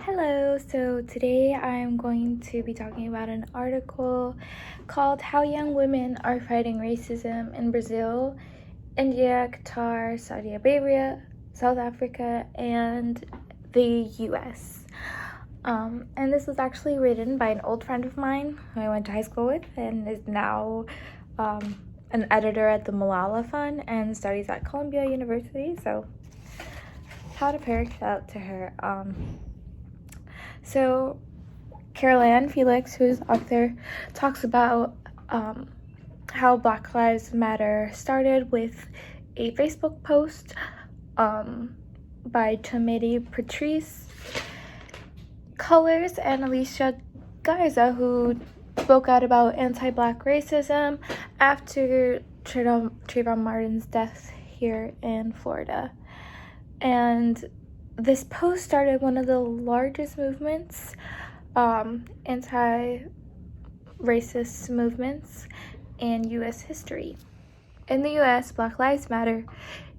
Hello, so today I'm going to be talking about an article called How Young Women Are Fighting Racism in Brazil, India, Qatar, Saudi Arabia, South Africa, and the US. And this was actually written by an old friend of mine who I went to high school with and is now an editor at the Malala Fund and studies at Columbia University. So, shout out to her. So Carol Ann Felix, who's author, talks about how Black Lives Matter started with a Facebook post by Tomedi Patrice Cullors and Alicia Garza, who spoke out about anti-Black racism after Trayvon Martin's death here in Florida. And this post started one of the largest movements, anti-racist movements in U.S. history. In the U.S., Black Lives Matter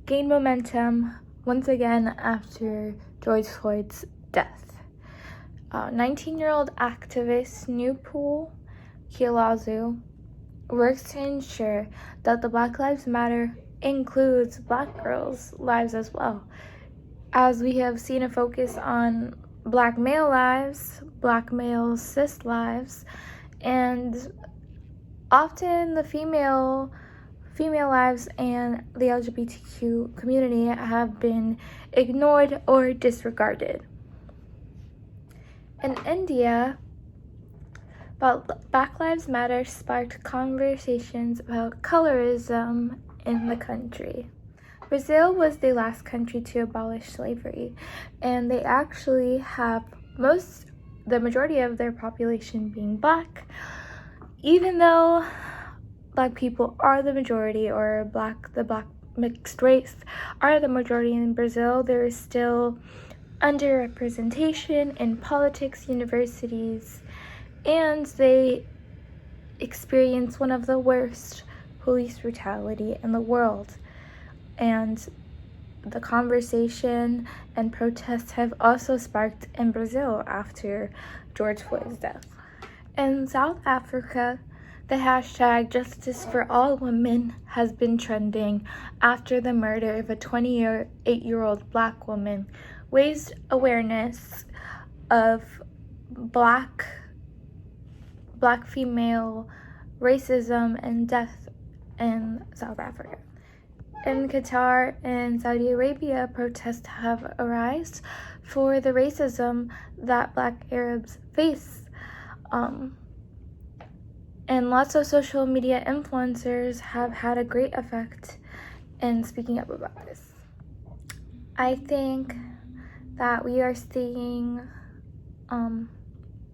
gained momentum once again after George Floyd's death. 19-year-old activist Nupul Kialazu works to ensure that the Black Lives Matter includes Black girls' lives as well, as we have seen a focus on Black male lives, Black male cis lives, and often the female lives and the LGBTQ community have been ignored or disregarded. In India, Black Lives Matter sparked conversations about colorism in the country. Brazil was the last country to abolish slavery, and they actually have the majority of their population being Black. Even though Black people are the majority, or the Black mixed race are the majority in Brazil, there is still underrepresentation in politics, universities, and they experience one of the worst police brutality in the world. And the conversation and protests have also sparked in Brazil after George Floyd's death. In South Africa, the hashtag Justice for All Women has been trending after the murder of a 28-year-old Black woman, raised awareness of Black female racism and death in South Africa. In Qatar and Saudi Arabia, protests have arisen for the racism that Black Arabs face. And lots of social media influencers have had a great effect in speaking up about this. I think that we are seeing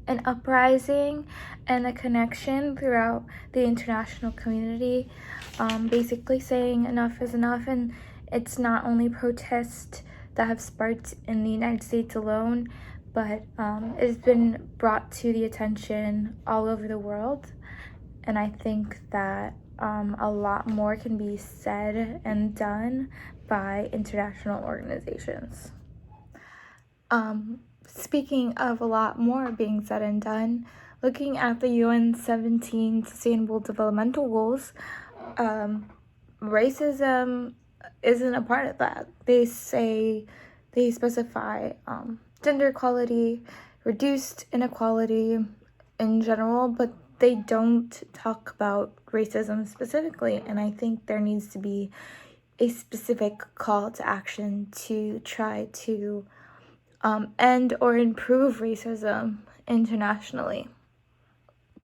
an uprising and a connection throughout the international community, basically saying enough is enough, and it's not only protests that have sparked in the United States alone, but it's been brought to the attention all over the world, and I think that a lot more can be said and done by international organizations. Speaking of a lot more being said and done, looking at the UN 17 Sustainable Developmental Goals, racism isn't a part of that. They specify gender equality, reduced inequality in general, but they don't talk about racism specifically, and I think there needs to be a specific call to action to try to end or improve racism internationally.